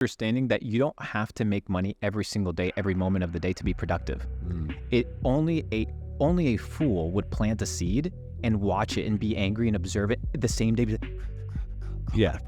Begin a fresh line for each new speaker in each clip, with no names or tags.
understanding that you don't have to make money every single day, every moment of the day to be productive. It only a fool would plant a seed and watch it and be angry and observe it the same day.
Yeah.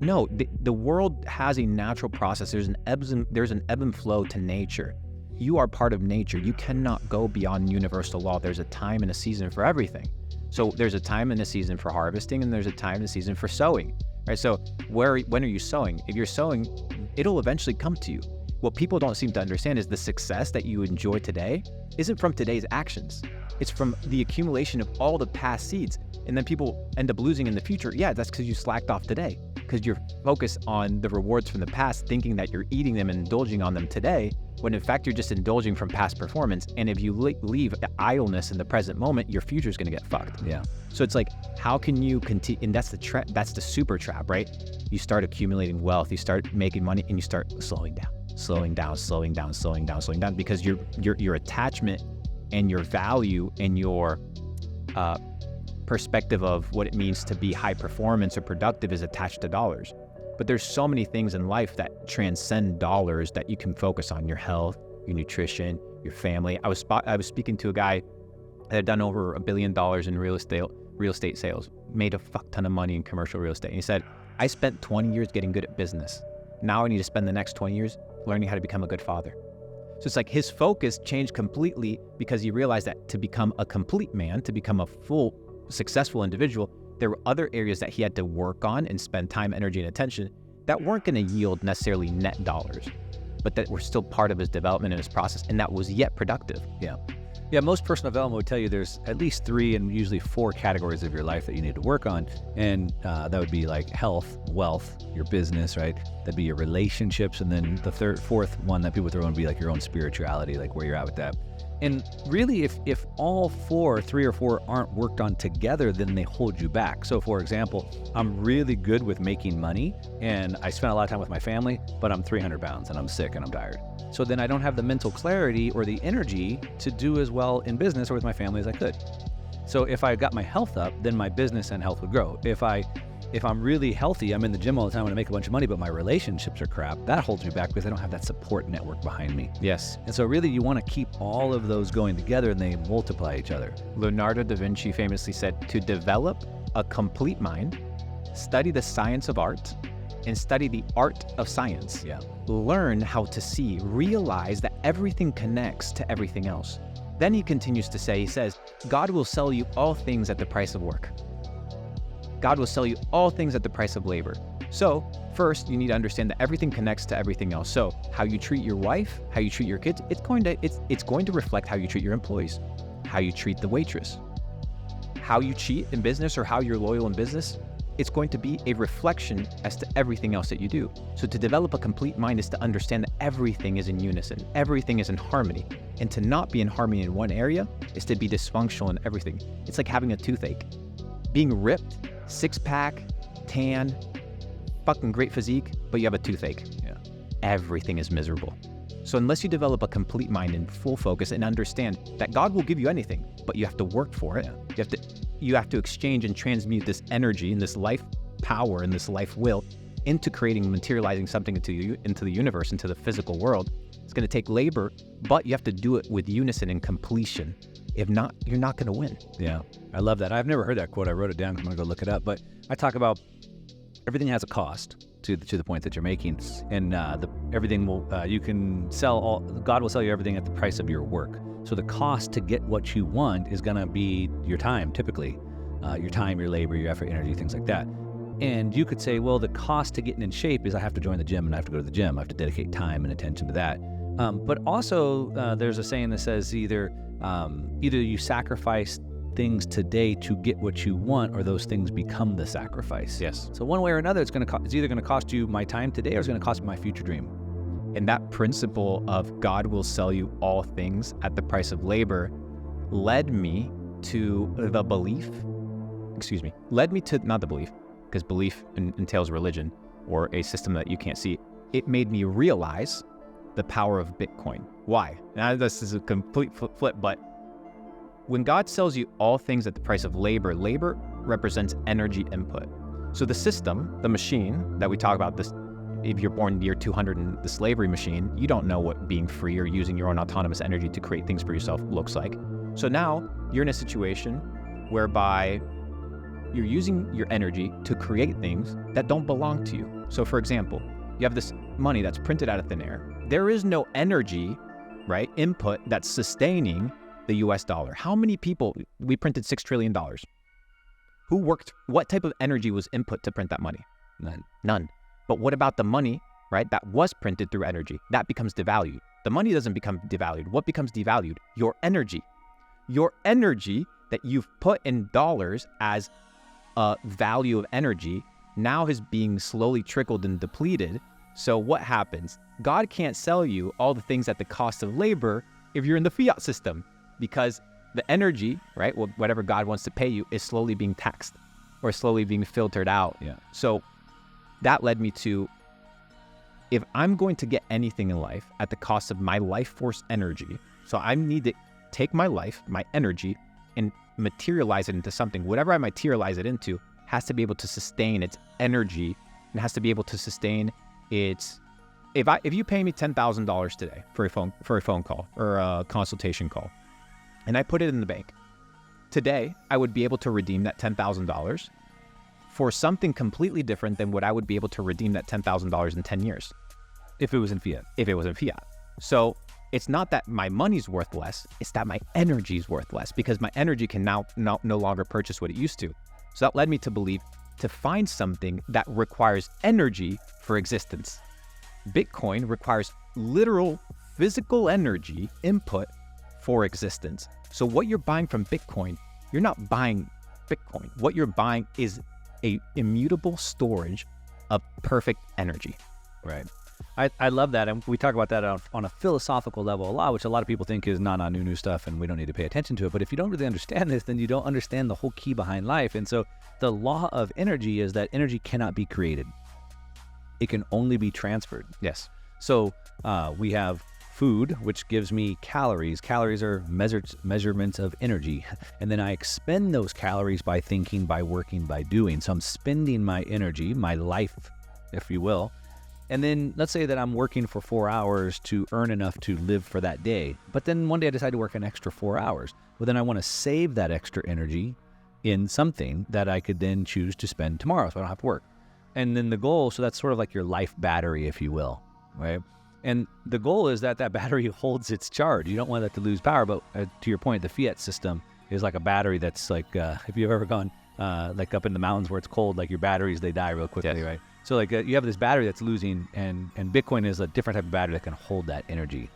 No, the world has a natural process. There's an ebb and flow to nature. You are part of nature. You cannot go beyond universal law. There's a time and a season for everything. So there's a time and a season for harvesting, and there's a time and a season for sowing, right? So when are you sowing? If you're sowing, it'll eventually come to you. What people don't seem to understand is the success that you enjoy today isn't from today's actions. It's from the accumulation of all the past seeds. And then people end up losing in the future. Yeah, that's because you slacked off today, because you're focused on the rewards from the past, thinking that you're eating them and indulging on them today, when in fact you're just indulging from past performance. And if you leave idleness in the present moment, your future is going to get fucked.
Yeah.
So it's like, how can you continue? And that's the super trap, right? You start accumulating wealth, you start making money, and you start slowing down, because your attachment and your value and your perspective of what it means to be high performance or productive is attached to dollars. But there's so many things in life that transcend dollars that you can focus on: your health, your nutrition, your family. I was speaking to a guy that had done over $1 billion in real estate sales, made a fuck ton of money in commercial real estate. And he said, I spent 20 years getting good at business. Now I need to spend the next 20 years learning how to become a good father. So it's like his focus changed completely because he realized that to become a complete man, to become a full successful individual, there were other areas that he had to work on and spend time, energy, and attention that weren't going to yield necessarily net dollars, but that were still part of his development and his process, and that was yet productive.
Yeah, most personal development would tell you there's at least 3 and usually 4 categories of your life that you need to work on. And that would be like health, wealth, your business, right? That'd be your relationships. And then the fourth one that people throw in would be like your own spirituality, like where you're at with that. And really, if all 3 or 4 aren't worked on together, then they hold you back. So for example, I'm really good with making money and I spend a lot of time with my family, but I'm 300 pounds and I'm sick and I'm tired. So then I don't have the mental clarity or the energy to do as well in business or with my family as I could. So if I got my health up, then my business and health would grow. If I'm really healthy, I'm in the gym all the time and I make a bunch of money, but my relationships are crap, that holds me back because I don't have that support network behind me.
Yes.
And so really you want to keep all of those going together and they multiply each other.
Leonardo da Vinci famously said, to develop a complete mind, study the science of art, and study the art of science.
Yeah.
Learn how to see, realize that everything connects to everything else. Then he continues to say, he says, God will sell you all things at the price of work. God will sell you all things at the price of labor. So first, you need to understand that everything connects to everything else. So how you treat your wife, how you treat your kids, it's going to reflect how you treat your employees, how you treat the waitress, how you cheat in business or how you're loyal in business. It's going to be a reflection as to everything else that you do. So to develop a complete mind is to understand that everything is in unison, everything is in harmony. And to not be in harmony in one area is to be dysfunctional in everything. It's like having a toothache. Being ripped, 6-pack, tan, fucking great physique, but you have a toothache.
Yeah.
Everything is miserable. So unless you develop a complete mind and full focus and understand that God will give you anything, but you have to work for it. Yeah. You have to exchange and transmute this energy and this life power and this life will into creating, materializing something into the universe, into the physical world. It's going to take labor, but you have to do it with unison and completion. If not, you're not going to win.
Yeah, I love that. I've never heard that quote. I wrote it down. I'm going to go look it up. But I talk about everything has a cost to the point that you're making, and everything will you can sell all. God will sell you everything at the price of your work. So the cost to get what you want is going to be your time, typically, your time, your labor, your effort, energy, things like that. And you could say, well, the cost to getting in shape is I have to join the gym and I have to go to the gym. I have to dedicate time and attention to that. But also, there's a saying that says either you sacrifice things today to get what you want, or those things become the sacrifice.
Yes.
So one way or another, it's either going to cost you my time today, or it's going to cost me my future dream.
And that principle of God will sell you all things at the price of labor led me to the belief, not the belief, because belief entails religion or a system that you can't see. It made me realize the power of Bitcoin. Why? Now this is a complete flip, but when God sells you all things at the price of labor, labor represents energy input. So the system, the machine that we talk about, this if you're born year 200 in the slavery machine, you don't know what being free or using your own autonomous energy to create things for yourself looks like. So now you're in a situation whereby you're using your energy to create things that don't belong to you. So for example, you have this money that's printed out of thin air. There is no energy, right, input that's sustaining the US dollar. How many people, we printed $6 trillion. Who worked, what type of energy was input to print that money? None. But what about the money, right, that was printed through energy? That becomes devalued. The money doesn't become devalued. What becomes devalued? Your energy. Your energy that you've put in dollars as a value of energy now is being slowly trickled and depleted. So what happens? God can't sell you all the things at the cost of labor if you're in the fiat system, because the energy, right, whatever God wants to pay you, is slowly being taxed or slowly being filtered out.
Yeah.
So that led me to, if I'm going to get anything in life at the cost of my life force energy, so I need to take my life, my energy, and materialize it into something. Whatever I materialize it into has to be able to sustain its energy and has to be able to sustain its. If you pay me $10,000 today for a phone call or a consultation call, and I put it in the bank, today I would be able to redeem that $10,000 for something completely different than what I would be able to redeem that $10,000 in 10 years.
If it was in fiat.
If it was in fiat. So it's not that my money's worth less, it's that my energy is worth less, because my energy can now no longer purchase what it used to. So that led me to believe to find something that requires energy for existence. Bitcoin requires literal physical energy input for existence. So what you're buying from Bitcoin, you're not buying Bitcoin. What you're buying is a immutable storage of perfect energy.
Right. I love that. And we talk about that on a philosophical level a lot, which a lot of people think is new stuff and we don't need to pay attention to it. But if you don't really understand this, then you don't understand the whole key behind life. And so the law of energy is that energy cannot be created. It can only be transferred.
Yes.
So we have food, which gives me calories. Calories are measurements of energy. And then I expend those calories by thinking, by working, by doing. So I'm spending my energy, my life, if you will. And then let's say that I'm working for 4 hours to earn enough to live for that day. But then one day I decide to work an extra 4 hours. Well, then I want to save that extra energy in something that I could then choose to spend tomorrow so I don't have to work. And then the goal, so that's sort of like your life battery, if you will, right? And the goal is that that battery holds its charge. You don't want that to lose power. But to your point, the fiat system is like a battery that's like, if you've ever gone like up in the mountains where it's cold, like your batteries, they die real quickly,
yes.
Right? So like you have this battery that's losing, and Bitcoin is a different type of battery that can hold that energy.